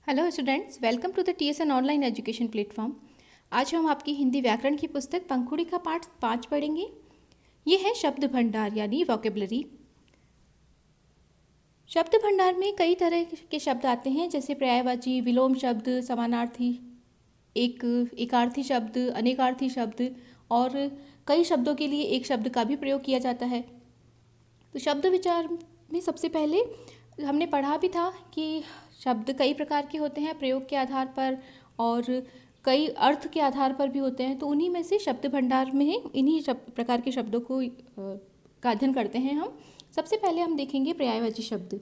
Hello students, welcome to the TSN online education platform. आज हम आपकी हिंदी व्याकरण की पुस्तक पंखुड़ी का पाठ 5 पढ़ेंगे। ये है शब्द भंडार यानी वोकेबलरी। शब्द भंडार में कई तरह के शब्द आते हैं, जैसे पर्यायवाची, विलोम शब्द, समानार्थी, एकार्थी शब्द, अनेकार्थी शब्द और कई शब्दों के लिए एक शब्द का भी प्रयोग किया जाता है। तो शब्द विचार में सबसे पहले हमने पढ़ा भी था कि शब्द कई प्रकार के होते हैं, प्रयोग के आधार पर और कई अर्थ के आधार पर भी होते हैं। तो उन्हीं में से शब्द भंडार में इन्हीं प्रकार के शब्दों को का अध्ययन करते हैं हम। सबसे पहले हम देखेंगे पर्यायवाची शब्द।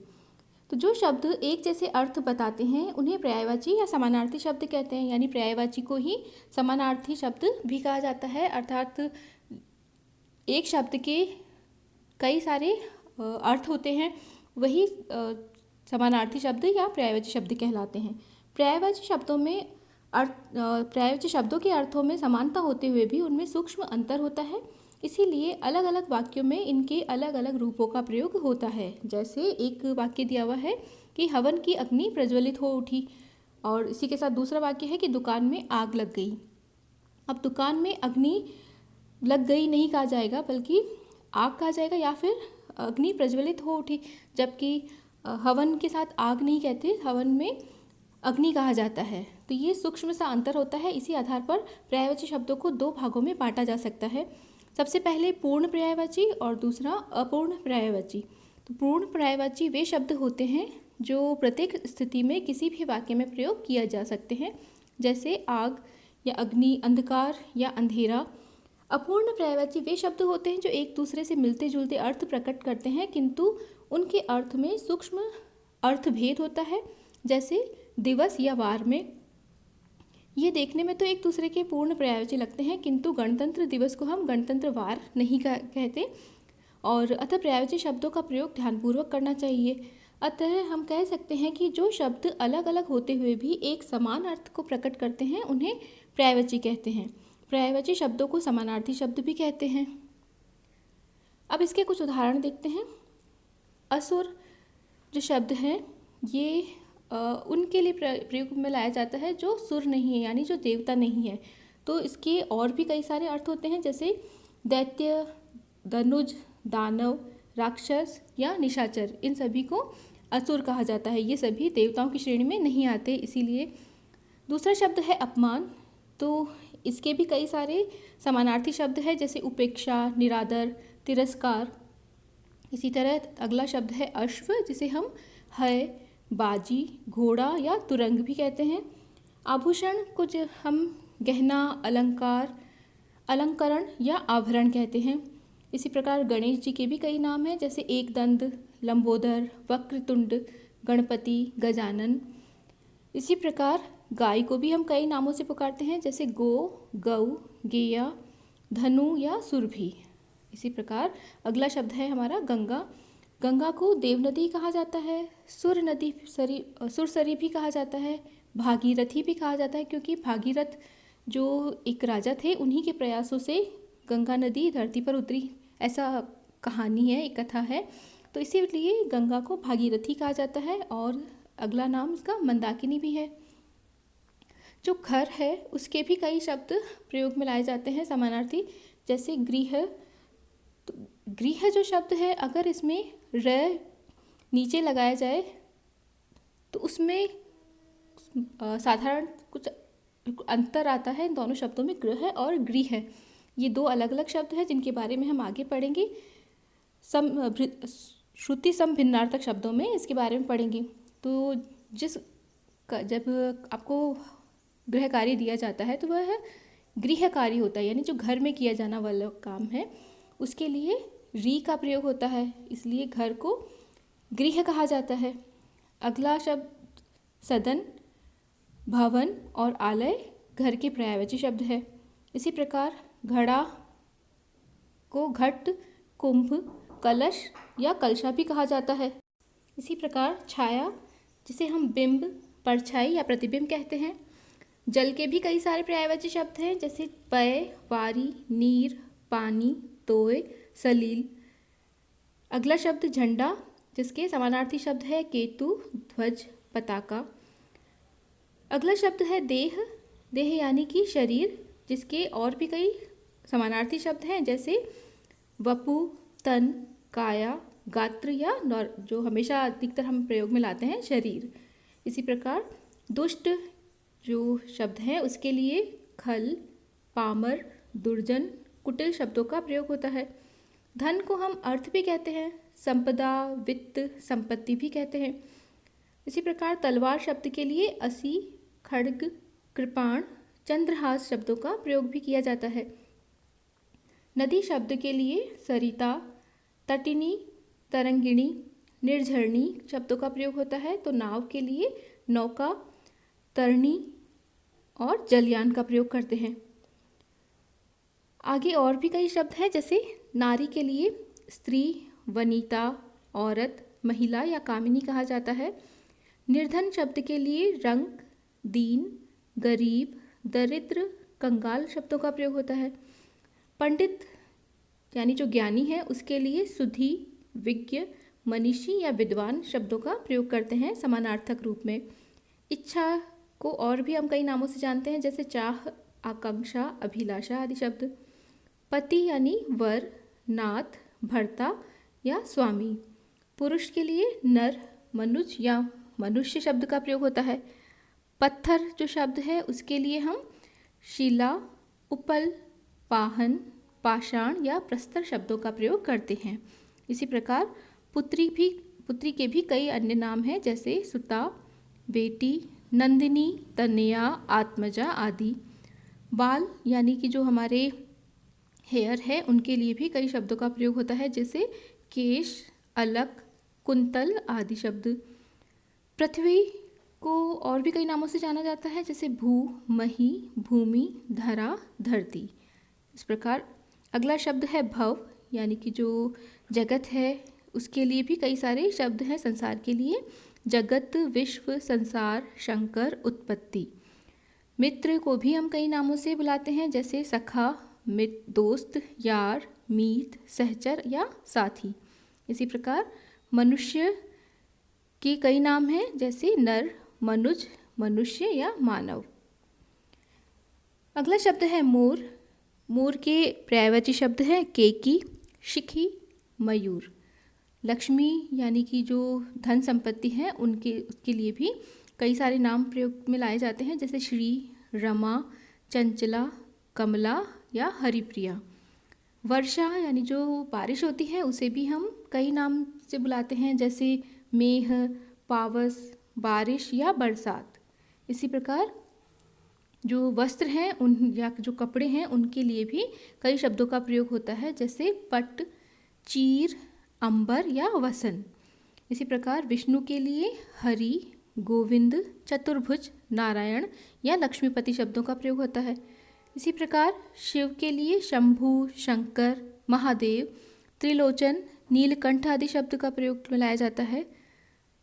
तो जो शब्द एक जैसे अर्थ बताते हैं उन्हें पर्यायवाची या समानार्थी शब्द कहते हैं, यानी पर्यायवाची को ही समानार्थी शब्द भी कहा जाता है। अर्थात एक शब्द के कई सारे अर्थ होते हैं, वही समानार्थी शब्द या पर्यायवाची शब्द कहलाते हैं। पर्यायवाची शब्दों के अर्थों में समानता होते हुए भी उनमें सूक्ष्म अंतर होता है, इसीलिए अलग अलग वाक्यों में इनके अलग अलग रूपों का प्रयोग होता है। जैसे एक वाक्य दिया हुआ है कि हवन की अग्नि प्रज्वलित हो उठी, और इसी के साथ दूसरा वाक्य है कि दुकान में आग लग गई। अब दुकान में अग्नि लग गई नहीं कहा जाएगा, बल्कि आग कहा जाएगा, या फिर अग्नि प्रज्वलित हो उठी, जबकि हवन के साथ आग नहीं कहते, हवन में अग्नि कहा जाता है। तो ये सूक्ष्म सा अंतर होता है। इसी आधार पर पर्यायवाची शब्दों को दो भागों में बांटा जा सकता है। सबसे पहले पूर्ण पर्यायवाची और दूसरा अपूर्ण पर्यायवाची। तो पूर्ण पर्यायवाची वे शब्द होते हैं जो प्रत्येक स्थिति में किसी भी वाक्य में प्रयोग किया जा सकते हैं, जैसे आग या अग्नि, अंधकार या अंधेरा। अपूर्ण पर्यायवाची वे शब्द होते हैं जो एक दूसरे से मिलते जुलते अर्थ प्रकट करते हैं, किंतु उनके अर्थ में सूक्ष्म अर्थभेद होता है, जैसे दिवस या वार में। ये देखने में तो एक दूसरे के पूर्ण पर्यायवाची लगते हैं, किंतु गणतंत्र दिवस को हम गणतंत्र वार नहीं कहते, और अतः पर्यायवाची शब्दों का प्रयोग ध्यानपूर्वक करना चाहिए। अतः हम कह सकते हैं कि जो शब्द अलग अलग होते हुए भी एक समान अर्थ को प्रकट करते हैं उन्हें पर्यायवाची कहते हैं। पर्यायवाची शब्दों को समानार्थी शब्द भी कहते हैं। अब इसके कुछ उदाहरण देखते हैं। असुर जो शब्द है ये उनके लिए प्रयोग में लाया जाता है जो सुर नहीं है, यानी जो देवता नहीं है। तो इसके और भी कई सारे अर्थ होते हैं, जैसे दैत्य, धनुज, दानव, राक्षस या निशाचर। इन सभी को असुर कहा जाता है। ये सभी देवताओं की श्रेणी में नहीं आते, इसीलिए। दूसरा शब्द है अपमान। तो इसके भी कई सारे समानार्थी शब्द हैं, जैसे उपेक्षा, निरादर, तिरस्कार। इसी तरह अगला शब्द है अश्व, जिसे हम है, बाजी, घोड़ा या तुरंग भी कहते हैं। आभूषण कुछ हम गहना, अलंकार, अलंकरण या आभरण कहते हैं। इसी प्रकार गणेश जी के भी कई नाम हैं, जैसे एकदंत, लंबोदर, वक्रतुंड, गणपति, गजानन। इसी प्रकार गाय को भी हम कई नामों से पुकारते हैं, जैसे गो, गौ, गेया, धनु या सुरभि। इसी प्रकार अगला शब्द है हमारा गंगा। गंगा को देवनदी कहा जाता है, सुरसरी भी कहा जाता है, भागीरथी भी कहा जाता है, क्योंकि भागीरथ जो एक राजा थे उन्हीं के प्रयासों से गंगा नदी धरती पर उतरी, ऐसा कहानी है, एक कथा है। तो इसीलिए गंगा को भागीरथी कहा जाता है। और अगला नाम इसका मंदाकिनी भी है। जो घर है उसके भी कई शब्द प्रयोग में लाए जाते हैं समानार्थी, जैसे गृह। तो गृह जो शब्द है, अगर इसमें र नीचे लगाया जाए तो उसमें साधारण कुछ अंतर आता है इन दोनों शब्दों में, गृह और गृह। ये दो अलग अलग शब्द हैं जिनके बारे में हम आगे पढ़ेंगे। श्रुति सम भिन्नार्थक शब्दों में इसके बारे में पढ़ेंगे। तो जब आपको गृह कार्य दिया जाता है तो वह गृह कार्य होता है, यानी जो घर में किया जाना वाला काम है, उसके लिए री का प्रयोग होता है, इसलिए घर को गृह कहा जाता है। अगला शब्द सदन, भवन और आलय घर के पर्यायवाची शब्द है। इसी प्रकार घड़ा को घट, कुंभ, कलश या कलशा भी कहा जाता है। इसी प्रकार छाया, जिसे हम बिंब, परछाई या प्रतिबिंब कहते हैं। जल के भी कई सारे पर्यायवाची शब्द हैं, जैसे पय, वारी, नीर, पानी, तोय, सलील। अगला शब्द झंडा, जिसके समानार्थी शब्द है केतु, ध्वज, पताका। अगला शब्द है देह। देह यानी कि शरीर, जिसके और भी कई समानार्थी शब्द हैं जैसे वपु, तन, काया, गात्र या जो हमेशा अधिकतर हम प्रयोग में लाते हैं शरीर। इसी प्रकार दुष्ट जो शब्द है उसके लिए खल, पामर, दुर्जन, कुटिल शब्दों का प्रयोग होता है। धन को हम अर्थ भी कहते हैं, संपदा, वित्त, संपत्ति भी कहते हैं। इसी प्रकार तलवार शब्द के लिए असी, खड्ग, कृपाण, चंद्रहास शब्दों का प्रयोग भी किया जाता है। नदी शब्द के लिए सरिता, तटिनी, तरंगिणी, निर्झरणी शब्दों का प्रयोग होता है। तो नाव के लिए नौका, तरणी और जलयान का प्रयोग करते हैं। आगे और भी कई शब्द हैं जैसे नारी के लिए स्त्री, वनिता, औरत, महिला या कामिनी कहा जाता है। निर्धन शब्द के लिए रंग, दीन, गरीब, दरिद्र, कंगाल शब्दों का प्रयोग होता है। पंडित यानी जो ज्ञानी है उसके लिए सुधी, विज्ञ, मनीषी या विद्वान शब्दों का प्रयोग करते हैं समानार्थक रूप में। इच्छा को और भी हम कई नामों से जानते हैं जैसे चाह, आकांक्षा, अभिलाषा आदि शब्द। पति यानी वर, नाथ, भर्ता या स्वामी। पुरुष के लिए नर, मनुज या मनुष्य शब्द का प्रयोग होता है। पत्थर जो शब्द है उसके लिए हम शिला, उपल, पाहन, पाषाण या प्रस्तर शब्दों का प्रयोग करते हैं। इसी प्रकार पुत्री के भी कई अन्य नाम हैं जैसे सुता, बेटी, नंदिनी, तनया, आत्मजा आदि। बाल यानी कि जो हमारे हेयर है उनके लिए भी कई शब्दों का प्रयोग होता है जैसे केश, अलक, कुंतल आदि शब्द। पृथ्वी को और भी कई नामों से जाना जाता है जैसे भू, मही, भूमि, धरा, धरती। इस प्रकार अगला शब्द है भव, यानी कि जो जगत है उसके लिए भी कई सारे शब्द हैं संसार के लिए। जगत, विश्व, संसार, शंकर, उत्पत्ति। मित्र को भी हम कई नामों से बुलाते हैं जैसे सखा, मित्र, दोस्त, यार, मीत, सहचर या साथी। इसी प्रकार मनुष्य के कई नाम हैं जैसे नर, मनुज, मनुष्य या मानव। अगला शब्द है मोर। मोर के पर्यायवाची शब्द हैं केकी, शिखी, मयूर। लक्ष्मी यानी कि जो धन संपत्ति है उसके लिए भी कई सारे नाम प्रयोग में लाए जाते हैं जैसे श्री, रमा, चंचला, कमला या हरिप्रिया। वर्षा यानी जो बारिश होती है उसे भी हम कई नाम से बुलाते हैं जैसे मेघ, पावस, बारिश या बरसात। इसी प्रकार जो वस्त्र हैं उन या जो कपड़े हैं उनके लिए भी कई शब्दों का प्रयोग होता है जैसे पट, चीर, अंबर या वसन। इसी प्रकार विष्णु के लिए हरि, गोविंद, चतुर्भुज, नारायण या लक्ष्मीपति शब्दों का प्रयोग होता है। इसी प्रकार शिव के लिए शंभु, शंकर, महादेव, त्रिलोचन, नीलकंठ आदि शब्द का प्रयोग में लाया जाता है।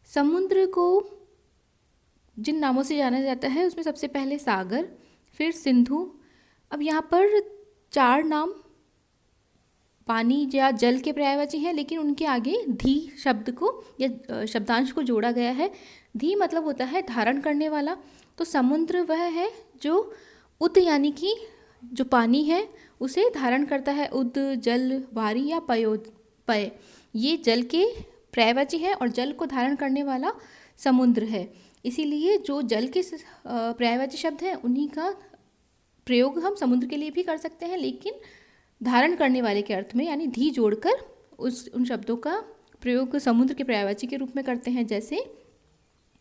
समुद्र को जिन नामों से जाना जाता है उसमें सबसे पहले सागर, फिर सिंधु। अब यहाँ पर 4 नाम पानी या जल के पर्यायवाची हैं लेकिन उनके आगे धी शब्द को या शब्दांश को जोड़ा गया है। धी मतलब होता है धारण करने वाला। तो समुद्र वह है जो उद यानी कि जो पानी है उसे धारण करता है। उद, जल, वारी या पय ये जल के पर्यायवाची है और जल को धारण करने वाला समुद्र है। इसीलिए जो जल के पर्यायवाची शब्द हैं उन्हीं का प्रयोग हम समुद्र के लिए भी कर सकते हैं लेकिन धारण करने वाले के अर्थ में यानी धी जोड़कर उन शब्दों का प्रयोग समुद्र के पर्यायवाची के रूप में करते हैं जैसे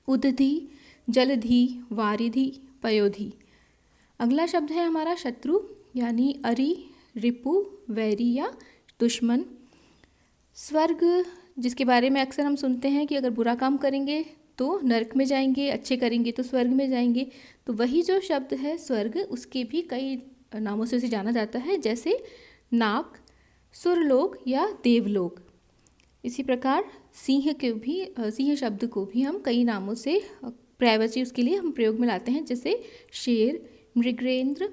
उदधि, जलधि, वारिधि, पयोधि। अगला शब्द है हमारा शत्रु यानी अरि, रिपु, वैरी या दुश्मन। स्वर्ग जिसके बारे में अक्सर हम सुनते हैं कि अगर बुरा काम करेंगे तो नरक में जाएंगे, अच्छे करेंगे तो स्वर्ग में जाएंगे। तो वही जो शब्द है स्वर्ग उसके भी कई नामों से उसे जाना जाता है जैसे नाग, सुरलोक या देवलोक। इसी प्रकार सिंह शब्द को भी हम कई नामों से पर्यायवाची उसके लिए हम प्रयोग में लाते हैं जैसे शेर, मृगेंद्र,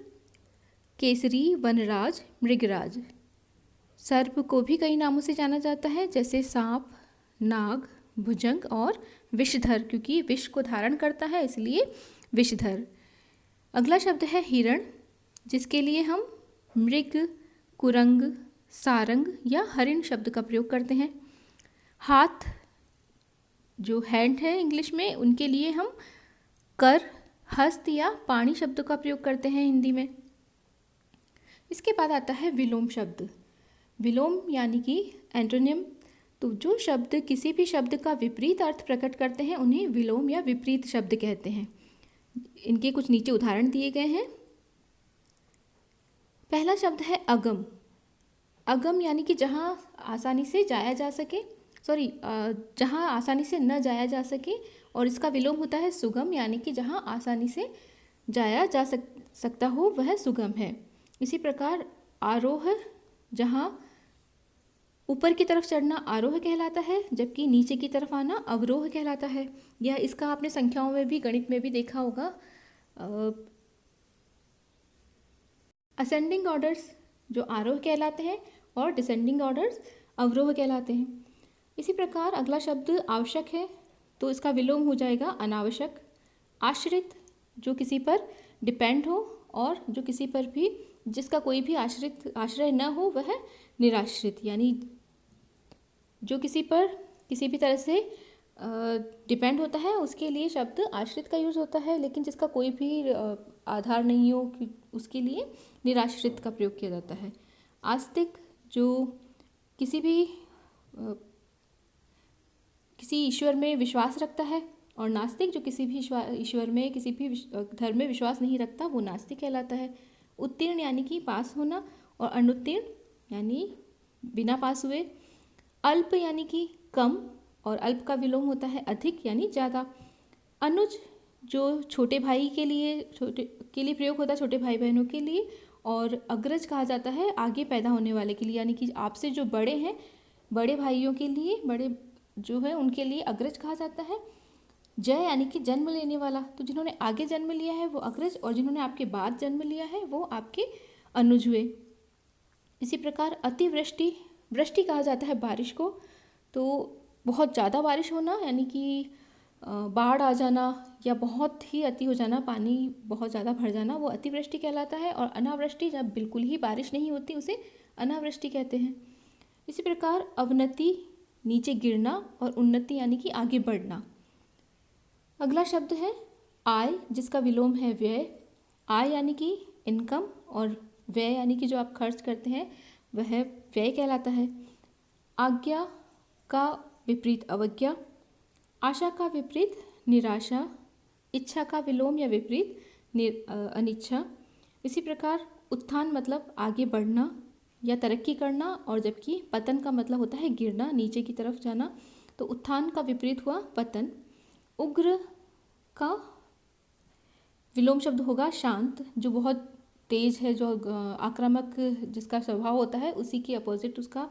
केसरी, वनराज, मृगराज। सर्प को भी कई नामों से जाना जाता है जैसे सांप, नाग, भुजंग और विषधर, क्योंकि विष को धारण करता है इसलिए विषधर। अगला शब्द है हिरण, जिसके लिए हम मृग, कुरंग, सारंग या हरिण शब्द का प्रयोग करते हैं। हाथ जो हैंड है इंग्लिश में, उनके लिए हम कर, हस्त या पाणी शब्द का प्रयोग करते हैं हिंदी में। इसके बाद आता है विलोम शब्द। विलोम यानी कि एंटोनिम। तो जो शब्द किसी भी शब्द का विपरीत अर्थ प्रकट करते हैं उन्हें विलोम या विपरीत शब्द कहते हैं। इनके कुछ नीचे उदाहरण दिए गए हैं। पहला शब्द है अगम। अगम यानी कि जहाँ आसानी से जाया जा सके, जहाँ आसानी से न जाया जा सके, और इसका विलोम होता है सुगम, यानी कि जहाँ आसानी से जाया जा सकता हो वह सुगम है। इसी प्रकार आरोह, जहाँ ऊपर की तरफ चढ़ना आरोह कहलाता है, जबकि नीचे की तरफ आना अवरोह कहलाता है। यह इसका आपने संख्याओं में भी, गणित में भी देखा होगा। असेंडिंग ऑर्डर्स जो आरोह कहलाते हैं और डिसेंडिंग ऑर्डर्स अवरोह कहलाते हैं। इसी प्रकार अगला शब्द आवश्यक है, तो इसका विलोम हो जाएगा अनावश्यक। आश्रित, जो किसी पर डिपेंड हो और जो किसी पर भी, जिसका कोई भी आश्रय न हो वह निराश्रित, यानी जो किसी पर किसी भी तरह से डिपेंड होता है उसके लिए शब्द आश्रित का यूज़ होता है, लेकिन जिसका कोई भी आधार नहीं हो उसके लिए निराश्रित का प्रयोग किया जाता है। आस्तिक, जो किसी ईश्वर में विश्वास रखता है, और नास्तिक जो किसी भी ईश्वर में, किसी भी धर्म में विश्वास नहीं रखता, वो नास्तिक कहलाता है। उत्तीर्ण यानी कि पास होना, और अनुत्तीर्ण यानी बिना पास हुए। अल्प यानी कि कम, और अल्प का विलोम होता है अधिक यानी ज़्यादा। अनुज, जो छोटे भाई के लिए प्रयोग होता है, छोटे भाई बहनों के लिए। और अग्रज कहा जाता है आगे पैदा होने वाले के लिए, यानी कि आपसे जो बड़े हैं, बड़े भाइयों के लिए, बड़े जो है उनके लिए अग्रज कहा जाता है। जय यानी कि जन्म लेने वाला, तो जिन्होंने आगे जन्म लिया है वो अग्रज, और जिन्होंने आपके बाद जन्म लिया है वो आपके अनुज हुए। इसी प्रकार अतिवृष्टि, वृष्टि कहा जाता है बारिश को, तो बहुत ज़्यादा बारिश होना, यानी कि बाढ़ आ जाना या बहुत ही अति हो जाना, पानी बहुत ज़्यादा भर जाना, वो अतिवृष्टि कहलाता है। और अनावृष्टि, जब बिल्कुल ही बारिश नहीं होती, उसे अनावृष्टि कहते हैं। इसी प्रकार अवनति, नीचे गिरना, और उन्नति यानी कि आगे बढ़ना। अगला शब्द है आय, जिसका विलोम है व्यय। आय यानी कि इनकम, और व्यय यानी कि जो आप खर्च करते हैं वह व्यय कहलाता है। आज्ञा का विपरीत अवज्ञा। आशा का विपरीत निराशा। इच्छा का विलोम या विपरीत अनिच्छा। इसी प्रकार उत्थान मतलब आगे बढ़ना या तरक्की करना, और जबकि पतन का मतलब होता है गिरना, नीचे की तरफ जाना, तो उत्थान का विपरीत हुआ पतन। उग्र का विलोम शब्द होगा शांत, जो बहुत तेज है, जो आक्रामक जिसका स्वभाव होता है, उसी के अपोजिट उसका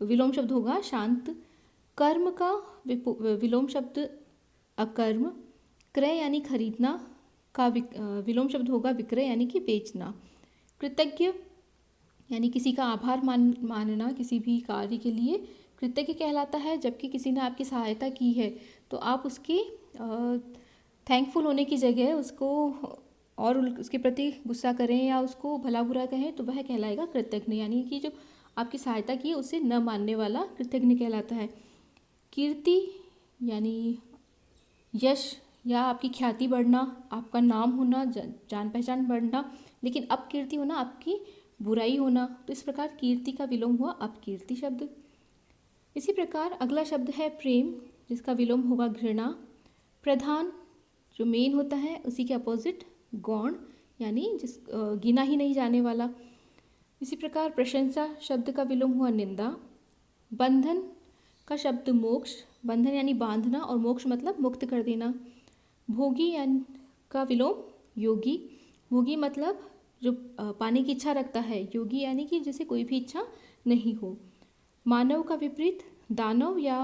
विलोम शब्द होगा शांत। कर्म का विलोम शब्द अकर्म। क्रय यानी खरीदना का विलोम शब्द होगा विक्रय, यानी कि बेचना। कृतज्ञ यानी किसी का आभार मानना, किसी भी कार्य के लिए कृतज्ञ कहलाता है। जबकि किसी ने आपकी सहायता की है तो आप उसकी थैंकफुल होने की जगह उसको और उसके प्रति गुस्सा करें या उसको भला बुरा कहें तो वह कहलाएगा कृतज्ञ, यानी कि जो आपकी सहायता की है उसे न मानने वाला कृतज्ञ कहलाता है। कीर्ति यानी यश या आपकी ख्याति बढ़ना, आपका नाम होना, जान पहचान बढ़ना, लेकिन अपकीर्ति होना, आपकी बुराई होना, तो इस प्रकार कीर्ति का विलोम हुआ अपकीर्ति शब्द। इसी प्रकार अगला शब्द है प्रेम, जिसका विलोम होगा घृणा। प्रधान जो मेन होता है उसी के अपोजिट गौण, यानी जिस गिना ही नहीं जाने वाला। इसी प्रकार प्रशंसा शब्द का विलोम हुआ निंदा। बंधन का शब्द मोक्ष, बंधन यानी बांधना, और मोक्ष मतलब मुक्त कर देना। भोगी यानी का विलोम योगी। भोगी मतलब जो पाने की इच्छा रखता है। योगी यानी कि जिसे कोई भी इच्छा नहीं हो। मानव का विपरीत दानव या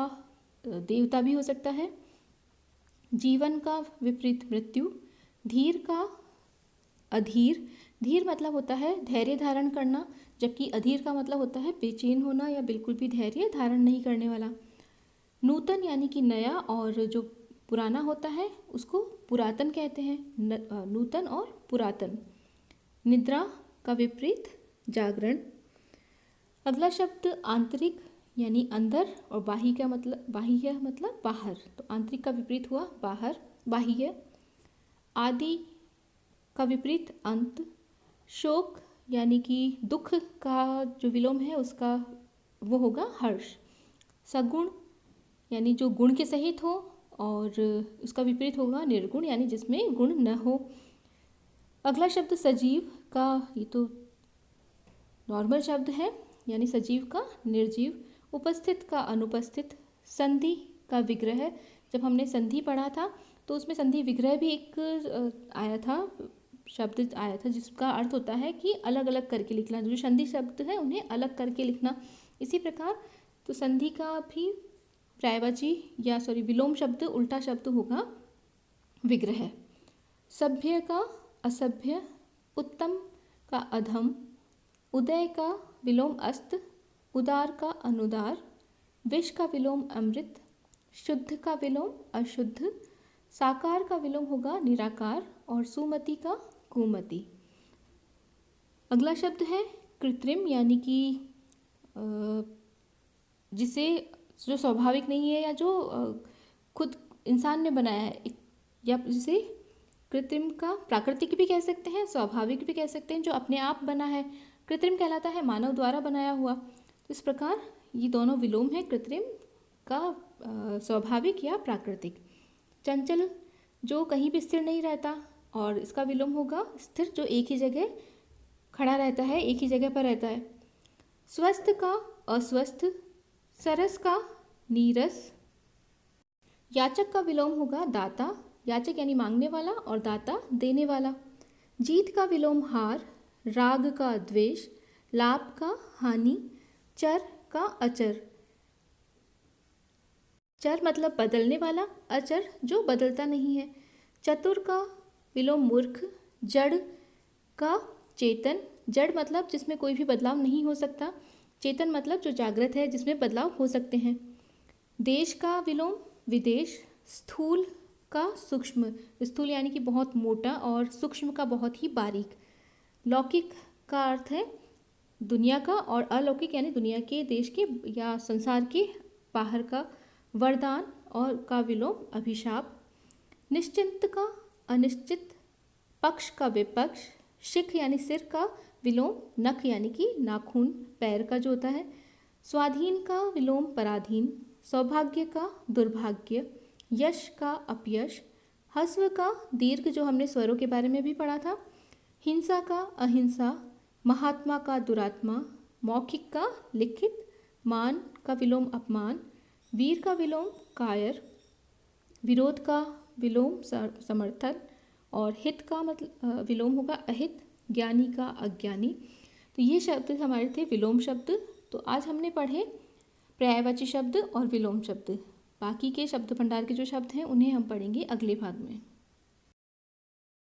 देवता भी हो सकता है। जीवन का विपरीत मृत्यु। धीर का अधीर। धीर मतलब होता है धैर्य धारण करना, जबकि अधीर का मतलब होता है बेचैन होना या बिल्कुल भी धैर्य धारण नहीं करने वाला। नूतन यानी कि नया, और जो पुराना होता है उसको पुरातन कहते हैं। नूतन और पुरातन। निद्रा का विपरीत जागरण। अगला शब्द आंतरिक यानी अंदर, और बाह्य मतलब बाहर। तो आंतरिक का विपरीत हुआ बाहर, बाह्य। आदि का विपरीत अंत। शोक यानी कि दुख का जो विलोम है उसका वो होगा हर्ष। सगुण यानी जो गुण के सहित हो, और उसका विपरीत होगा निर्गुण यानी जिसमें गुण न हो। अगला शब्द सजीव का, ये तो नॉर्मल शब्द है, यानी सजीव का निर्जीव। उपस्थित का अनुपस्थित। संधि का विग्रह। जब हमने संधि पढ़ा था तो उसमें संधि विग्रह भी एक आया था, शब्द आया था, जिसका अर्थ होता है कि अलग अलग करके लिखना। जो संधि शब्द है उन्हें अलग करके लिखना। इसी प्रकार तो संधि का भी पर्यायवाची विलोम शब्द, उल्टा शब्द होगा विग्रह। सभ्य का असभ्य। उत्तम का अधम। उदय का विलोम अस्त। उदार का अनुदार। विष का विलोम अमृत। शुद्ध का विलोम अशुद्ध। साकार का विलोम होगा निराकार, और सुमति का कुमति। अगला शब्द है कृत्रिम, यानी कि जिसे जो स्वाभाविक नहीं है, या जो खुद इंसान ने बनाया है, या जिसे कृत्रिम का प्राकृतिक भी कह सकते हैं, स्वाभाविक भी कह सकते हैं, जो अपने आप बना है। कृत्रिम कहलाता है मानव द्वारा बनाया हुआ। तो इस प्रकार ये दोनों विलोम है, कृत्रिम का स्वाभाविक या प्राकृतिक। चंचल जो कहीं भी स्थिर नहीं रहता, और इसका विलोम होगा स्थिर, जो एक ही जगह खड़ा रहता है, एक ही जगह पर रहता है। स्वस्थ का अस्वस्थ। सरस का नीरस। याचक का विलोम होगा दाता। याचक यानी मांगने वाला, और दाता देने वाला। जीत का विलोम हार। राग का द्वेष। लाभ का हानि। चर का अचर। चर मतलब बदलने वाला, अचर जो बदलता नहीं है। चतुर का विलोम मूर्ख। जड़ का चेतन। जड़ मतलब जिसमें कोई भी बदलाव नहीं हो सकता। चेतन मतलब जो जागृत है, जिसमें बदलाव हो सकते हैं। देश का विलोम विदेश। स्थूल का सूक्ष्म। स्थूल यानी कि बहुत मोटा, और सूक्ष्म का बहुत ही बारीक। लौकिक का अर्थ है दुनिया का, और अलौकिक यानी दुनिया के, देश के या संसार के बाहर का। वरदान और का विलोम अभिशाप। निश्चिंत का अनिश्चित। पक्ष का विपक्ष। शिख यानी सिर का विलोम नख यानी कि नाखून, पैर का जो होता है। स्वाधीन का विलोम पराधीन। सौभाग्य का दुर्भाग्य। यश का अपयश। हस्व का दीर्घ, जो हमने स्वरों के बारे में भी पढ़ा था। हिंसा का अहिंसा। महात्मा का दुरात्मा। मौखिक का लिखित। मान का विलोम अपमान। वीर का विलोम कायर। विरोध का विलोम समर्थन, और हित का मतलब विलोम होगा अहित। ज्ञानी का अज्ञानी। तो ये शब्द हमारे थे विलोम शब्द। तो आज हमने पढ़े पर्यायवाची शब्द और विलोम शब्द। बाकी के शब्द भंडार के जो शब्द हैं उन्हें हम पढ़ेंगे अगले भाग में।